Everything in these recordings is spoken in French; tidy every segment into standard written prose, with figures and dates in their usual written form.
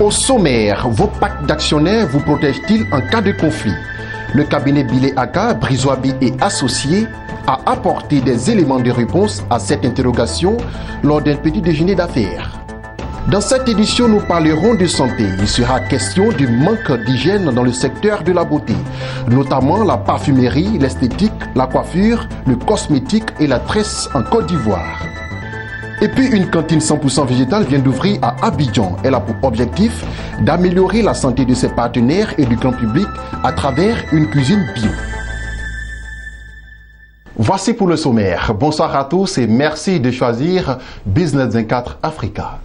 Au sommaire, vos pactes d'actionnaires vous protègent-ils en cas de conflit? Le cabinet Bilé Aka, Brizoabi et Associés a apporté des éléments de réponse à cette interrogation lors d'un petit déjeuner d'affaires. Dans cette édition, nous parlerons de santé. Il sera question du manque d'hygiène dans le secteur de la beauté, notamment la parfumerie, l'esthétique, la coiffure, le cosmétique et la tresse en Côte d'Ivoire. Et puis une cantine 100% végétale vient d'ouvrir à Abidjan. Elle a pour objectif d'améliorer la santé de ses partenaires et du grand public à travers une cuisine bio. Voici pour le sommaire. Bonsoir à tous et merci de choisir Business 24 Africa.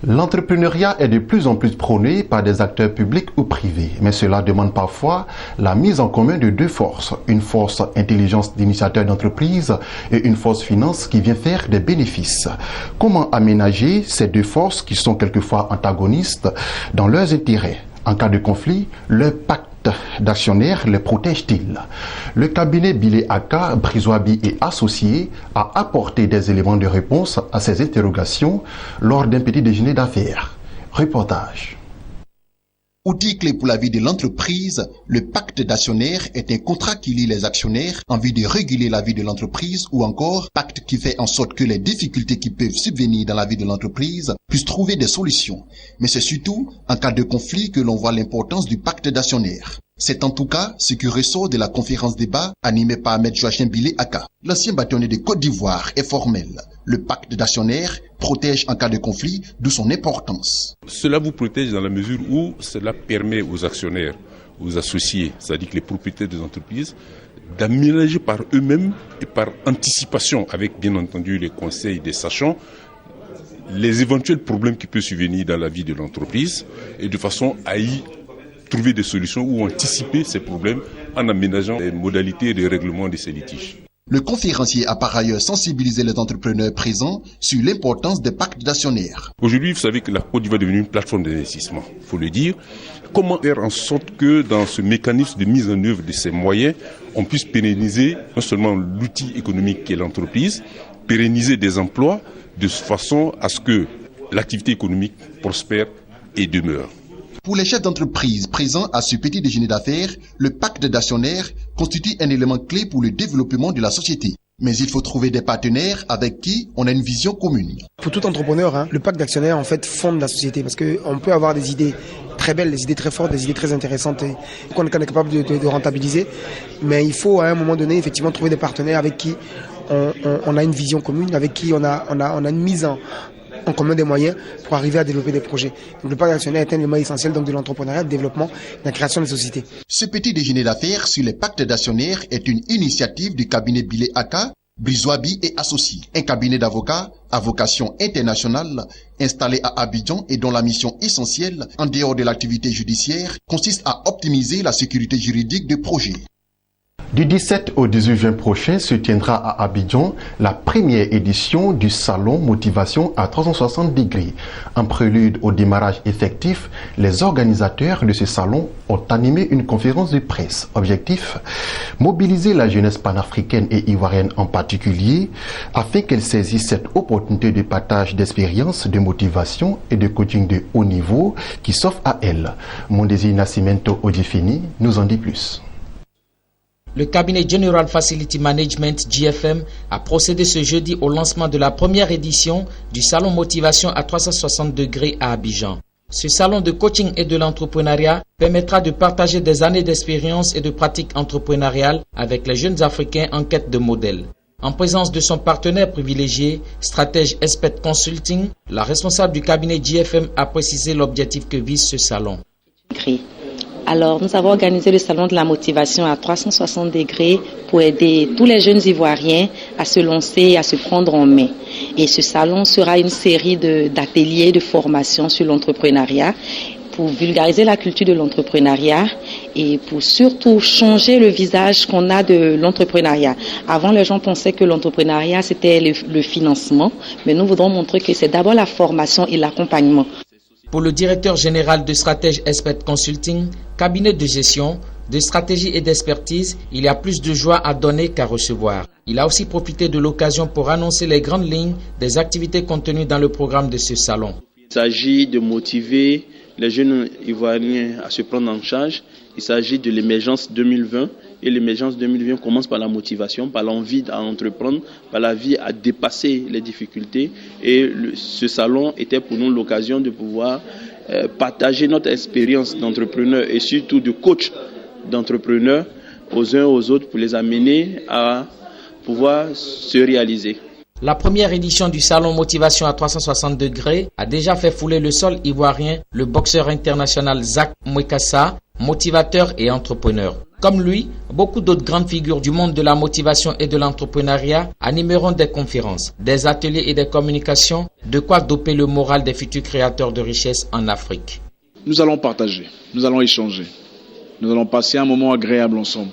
L'entrepreneuriat est de plus en plus prôné par des acteurs publics ou privés, mais cela demande parfois la mise en commun de deux forces, une force intelligence d'initiateur d'entreprise et une force finance qui vient faire des bénéfices. Comment aménager ces deux forces qui sont quelquefois antagonistes dans leurs intérêts? En cas de conflit, leur pacte d'actionnaires les protège-t-il? Le cabinet Bilé Aka, Brizoabi et Associés a apporté des éléments de réponse à ces interrogations lors d'un petit déjeuner d'affaires. Reportage. Outil clé pour la vie de l'entreprise, le pacte d'actionnaires est un contrat qui lie les actionnaires en vue de réguler la vie de l'entreprise ou encore pacte qui fait en sorte que les difficultés qui peuvent subvenir dans la vie de l'entreprise puissent trouver des solutions. Mais c'est surtout en cas de conflit que l'on voit l'importance du pacte d'actionnaires. C'est en tout cas ce qui ressort de la conférence débat animée par M. Joachim Bilé Aka. L'ancien bâtonnier de Côte d'Ivoire est formel. Le pacte d'actionnaires protège en cas de conflit, d'où son importance. Cela vous protège dans la mesure où cela permet aux actionnaires, aux associés, c'est-à-dire que les propriétaires des entreprises, d'aménager par eux-mêmes et par anticipation, avec bien entendu les conseils des sachants, les éventuels problèmes qui peuvent survenir dans la vie de l'entreprise et de façon à y trouver des solutions ou anticiper ces problèmes en aménageant les modalités de règlement de ces litiges. Le conférencier a par ailleurs sensibilisé les entrepreneurs présents sur l'importance des pactes d'actionnaires. Aujourd'hui, vous savez que la Côte d'Ivoire est devenue une plateforme d'investissement, il faut le dire. Comment faire en sorte que dans ce mécanisme de mise en œuvre de ces moyens, on puisse pérenniser non seulement l'outil économique qu'est l'entreprise, pérenniser des emplois de façon à ce que l'activité économique prospère et demeure. Pour les chefs d'entreprise présents à ce petit déjeuner d'affaires, le pacte d'actionnaires constitue un élément clé pour le développement de la société. Mais il faut trouver des partenaires avec qui on a une vision commune. Pour tout entrepreneur, le pacte d'actionnaires en fait fonde la société parce qu'on peut avoir des idées très belles, des idées très fortes, des idées très intéressantes et qu'on est capable de rentabiliser. Mais il faut à un moment donné effectivement trouver des partenaires avec qui on a une vision commune, avec qui on a une mise en commun des moyens pour arriver à développer des projets. Donc le pacte d'actionnaires est un élément essentiel donc de l'entrepreneuriat, du développement, de la création de sociétés. Ce petit déjeuner d'affaires sur les pactes d'actionnaires est une initiative du cabinet Bilé Aka, Brizoabi et Associés, un cabinet d'avocats à vocation internationale installé à Abidjan et dont la mission essentielle, en dehors de l'activité judiciaire, consiste à optimiser la sécurité juridique des projets. Du 17 au 18 juin prochain se tiendra à Abidjan la première édition du Salon Motivation à 360 degrés. En prélude au démarrage effectif, les organisateurs de ce salon ont animé une conférence de presse. Objectif, mobiliser la jeunesse panafricaine et ivoirienne en particulier afin qu'elle saisisse cette opportunité de partage d'expériences, de motivation et de coaching de haut niveau qui s'offre à elle. Mondesi Nascimento Odifini nous en dit plus. Le cabinet General Facility Management GFM a procédé ce jeudi au lancement de la première édition du Salon Motivation à 360 degrés à Abidjan. Ce salon de coaching et de l'entrepreneuriat permettra de partager des années d'expérience et de pratiques entrepreneuriales avec les jeunes Africains en quête de modèles. En présence de son partenaire privilégié, Stratège Expert Consulting, la responsable du cabinet GFM a précisé l'objectif que vise ce salon. Alors, nous avons organisé le salon de la motivation à 360 degrés pour aider tous les jeunes Ivoiriens à se lancer et à se prendre en main. Et ce salon sera une série d'ateliers de formation sur l'entrepreneuriat pour vulgariser la culture de l'entrepreneuriat et pour surtout changer le visage qu'on a de l'entrepreneuriat. Avant, les gens pensaient que l'entrepreneuriat, c'était le financement, mais nous voudrons montrer que c'est d'abord la formation et l'accompagnement. Pour le directeur général de Stratège Expert Consulting, cabinet de gestion, de stratégie et d'expertise, il y a plus de joie à donner qu'à recevoir. Il a aussi profité de l'occasion pour annoncer les grandes lignes des activités contenues dans le programme de ce salon. Il s'agit de motiver les jeunes Ivoiriens à se prendre en charge. Il s'agit de l'émergence 2020. Et l'émergence 2020 commence par la motivation, par l'envie à entreprendre, par la vie à dépasser les difficultés. Et ce salon était pour nous l'occasion de pouvoir partager notre expérience d'entrepreneur et surtout de coach d'entrepreneurs aux uns aux autres pour les amener à pouvoir se réaliser. La première édition du Salon Motivation à 360 degrés a déjà fait fouler le sol ivoirien le boxeur international Zach Mwekassa, motivateur et entrepreneur. Comme lui, beaucoup d'autres grandes figures du monde de la motivation et de l'entrepreneuriat animeront des conférences, des ateliers et des communications, de quoi doper le moral des futurs créateurs de richesse en Afrique. Nous allons partager, nous allons échanger, nous allons passer un moment agréable ensemble.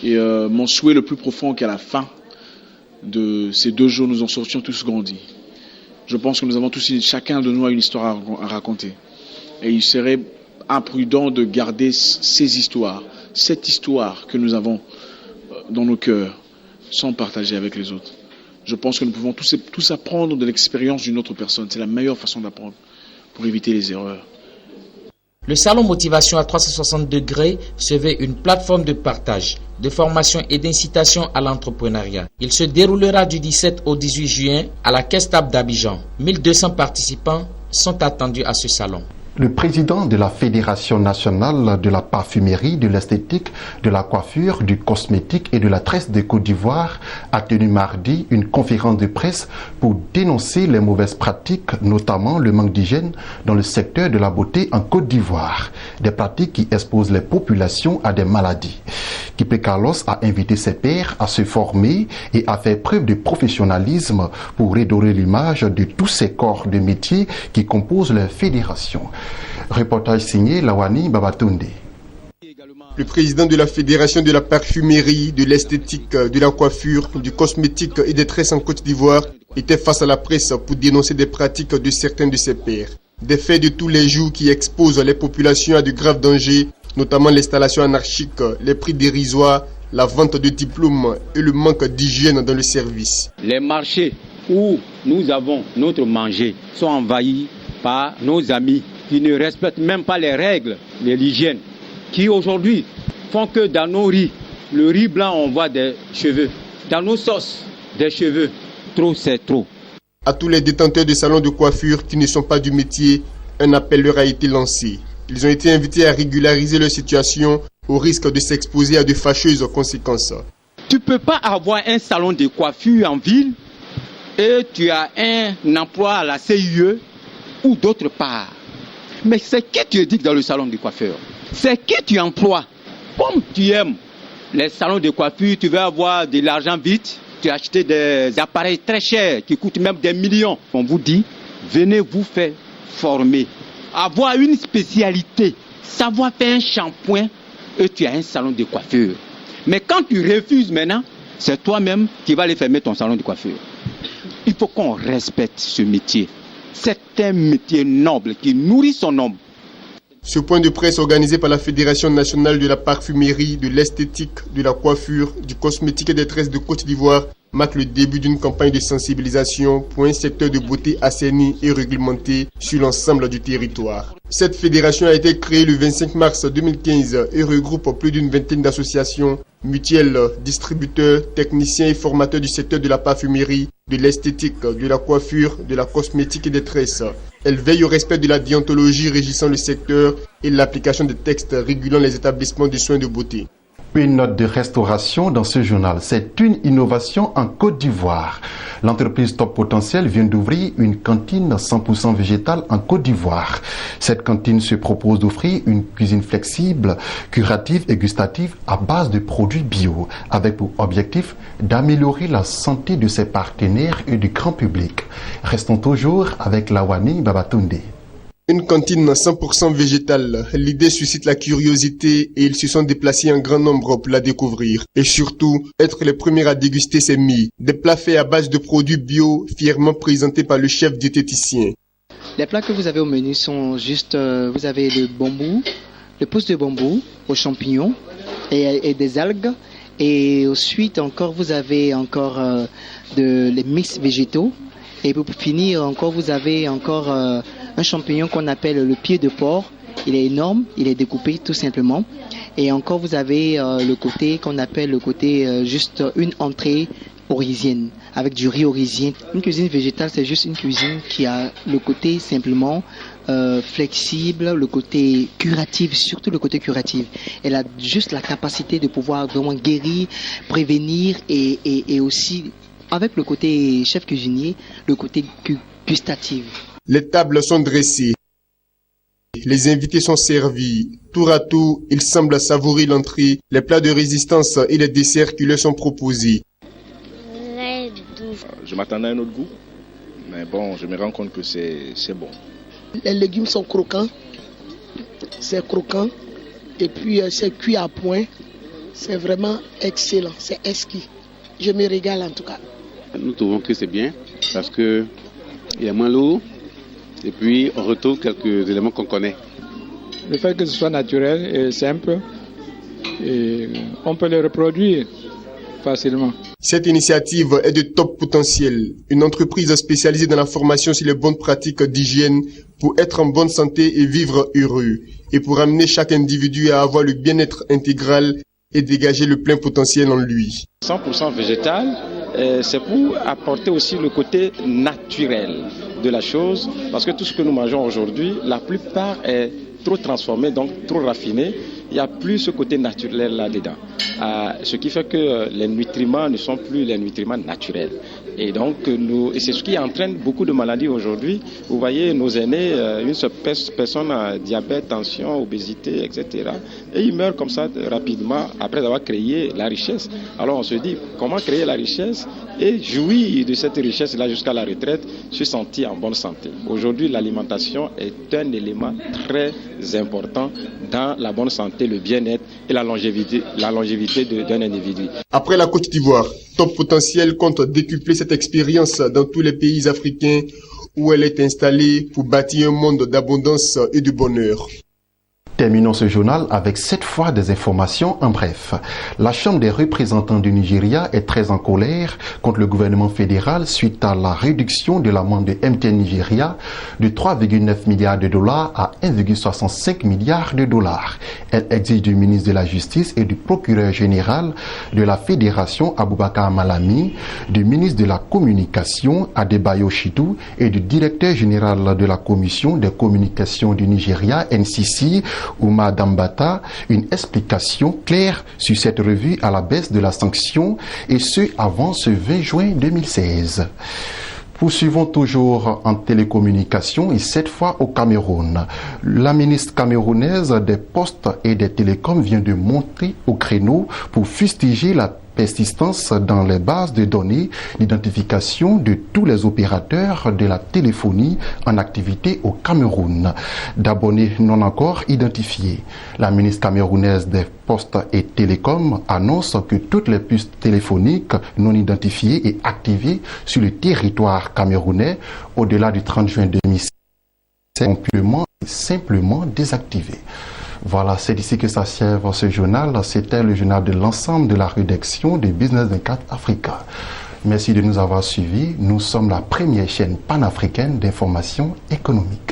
Et mon souhait le plus profond qu'à la fin de ces 2 jours, nous en sortions tous grandis. Je pense que nous avons tous, chacun de nous a une histoire à raconter. Et il serait imprudent de garder ces histoires, cette histoire que nous avons dans nos cœurs, sans partager avec les autres. Je pense que nous pouvons tous apprendre de l'expérience d'une autre personne. C'est la meilleure façon d'apprendre pour éviter les erreurs. Le Salon Motivation à 360 degrés se veut une plateforme de partage, de formation et d'incitation à l'entrepreneuriat. Il se déroulera du 17 au 18 juin à la Caisse Table d'Abidjan. 1200 participants sont attendus à ce salon. Le président de la Fédération nationale de la parfumerie, de l'esthétique, de la coiffure, du cosmétique et de la tresse de Côte d'Ivoire a tenu mardi une conférence de presse pour dénoncer les mauvaises pratiques, notamment le manque d'hygiène dans le secteur de la beauté en Côte d'Ivoire. Des pratiques qui exposent les populations à des maladies. Kipé Carlos a invité ses pairs à se former et à faire preuve de professionnalisme pour redorer l'image de tous ces corps de métier qui composent la fédération. Reportage signé Lawani Babatunde. Le président de la Fédération de la parfumerie, de l'esthétique, de la coiffure, du cosmétique et des tresses en Côte d'Ivoire était face à la presse pour dénoncer des pratiques de certains de ses pairs. Des faits de tous les jours qui exposent les populations à de graves dangers, notamment l'installation anarchique, les prix dérisoires, la vente de diplômes et le manque d'hygiène dans le service. Les marchés où nous avons notre manger sont envahis par nos amis qui ne respectent même pas les règles de l'hygiène, qui aujourd'hui font que dans nos riz, le riz blanc on voit des cheveux, dans nos sauces des cheveux, trop c'est trop. À tous les détenteurs de salons de coiffure qui ne sont pas du métier, un appel leur a été lancé. Ils ont été invités à régulariser leur situation au risque de s'exposer à de fâcheuses conséquences. Tu ne peux pas avoir un salon de coiffure en ville et tu as un emploi à la CIE ou d'autre part. Mais c'est qui tu éduques dans le salon de coiffeur? C'est qui tu emploies? Comme tu aimes les salons de coiffure, tu veux avoir de l'argent vite, tu as acheté des appareils très chers qui coûtent même des millions. On vous dit, venez vous faire former, avoir une spécialité, savoir faire un shampoing et tu as un salon de coiffure. Mais quand tu refuses maintenant, c'est toi-même qui vas aller fermer ton salon de coiffure. Il faut qu'on respecte ce métier. C'est un métier noble qui nourrit son homme. Ce point de presse organisé par la Fédération nationale de la parfumerie, de l'esthétique, de la coiffure, du cosmétique et des tresses de Côte d'Ivoire marque le début d'une campagne de sensibilisation pour un secteur de beauté assaini et réglementé sur l'ensemble du territoire. Cette fédération a été créée le 25 mars 2015 et regroupe plus d'une vingtaine d'associations, mutuelles, distributeurs, techniciens et formateurs du secteur de la parfumerie, de l'esthétique, de la coiffure, de la cosmétique et des tresses. Elle veille au respect de la déontologie régissant le secteur et l'application des textes régulant les établissements de soins de beauté. Une note de restauration dans ce journal. C'est une innovation en Côte d'Ivoire. L'entreprise Top Potentiel vient d'ouvrir une cantine 100% végétale en Côte d'Ivoire. Cette cantine se propose d'offrir une cuisine flexible, curative et gustative à base de produits bio, avec pour objectif d'améliorer la santé de ses partenaires et du grand public. Restons toujours avec Lawani Babatunde. Une cantine 100% végétale. L'idée suscite la curiosité et ils se sont déplacés en grand nombre pour la découvrir. Et surtout, être les premiers à déguster ces mie. Des plats faits à base de produits bio, fièrement présentés par le chef diététicien. Les plats que vous avez au menu sont juste, vous avez le bambou, le pousse de bambou aux champignons et des algues. Et ensuite encore, vous avez encore les mix végétaux. Et pour finir, encore, vous avez encore un champignon qu'on appelle le pied de porc. Il est énorme, il est découpé tout simplement. Et encore, vous avez le côté qu'on appelle le côté juste une entrée orisienne, avec du riz orisien. Une cuisine végétale, c'est juste une cuisine qui a le côté simplement flexible, le côté curatif, surtout le côté curatif. Elle a juste la capacité de pouvoir vraiment guérir, prévenir et aussi, avec le côté chef cuisinier, le côté gustatif. Les tables sont dressées. Les invités sont servis. Tour à tour, ils semblent savourer l'entrée, les plats de résistance et les desserts qui leur sont proposés. Je m'attendais à un autre goût, mais bon, je me rends compte que c'est bon. Les légumes sont croquants, c'est croquant, et puis c'est cuit à point. C'est vraiment excellent, c'est exquis. Je me régale en tout cas. Nous trouvons que c'est bien parce qu'il est moins lourd et puis on retrouve quelques éléments qu'on connaît. Le fait que ce soit naturel et simple, et on peut le reproduire facilement. Cette initiative est de top potentiel. Une entreprise spécialisée dans la formation sur les bonnes pratiques d'hygiène pour être en bonne santé et vivre heureux. Et pour amener chaque individu à avoir le bien-être intégral et dégager le plein potentiel en lui. 100% végétal, c'est pour apporter aussi le côté naturel de la chose. Parce que tout ce que nous mangeons aujourd'hui, la plupart est trop transformé, donc trop raffiné. Il n'y a plus ce côté naturel là-dedans. Ce qui fait que les nutriments ne sont plus les nutriments naturels. Et donc, et c'est ce qui entraîne beaucoup de maladies aujourd'hui. Vous voyez, nos aînés, une seule personne a diabète, tension, obésité, etc. Et ils meurent comme ça rapidement après avoir créé la richesse. Alors on se dit, comment créer la richesse et jouir de cette richesse-là jusqu'à la retraite, se sentir en bonne santé. Aujourd'hui, l'alimentation est un élément très important dans la bonne santé, le bien-être et la longévité d'un individu. Après la Côte d'Ivoire, Top Potentiel compte décupler cette expérience dans tous les pays africains où elle est installée pour bâtir un monde d'abondance et de bonheur. Terminons ce journal avec cette fois des informations en bref. La Chambre des représentants du Nigeria est très en colère contre le gouvernement fédéral suite à la réduction de l'amende de MTN Nigeria de 3,9 milliards de dollars à 1,65 milliards de dollars. Elle exige du ministre de la Justice et du procureur général de la Fédération Aboubakar Malami, du ministre de la Communication Adebayo Shitu et du directeur général de la Commission des communications du Nigeria, NCC, Ouma Dambata, une explication claire sur cette revue à la baisse de la sanction, et ce avant ce 20 juin 2016. Poursuivons toujours en télécommunication et cette fois au Cameroun. La ministre camerounaise des Postes et des Télécoms vient de monter au créneau pour fustiger la persistance dans les bases de données d'identification de tous les opérateurs de la téléphonie en activité au Cameroun, d'abonnés non encore identifiés. La ministre camerounaise des Postes et Télécoms annonce que toutes les puces téléphoniques non identifiées et activées sur le territoire camerounais au-delà du 30 juin 2016 sont purement et simplement désactivées. Voilà, c'est d'ici que s'achève ce journal. C'était le journal de l'ensemble de la rédaction de Business 24 Africa. Merci de nous avoir suivis. Nous sommes la première chaîne panafricaine d'information économique.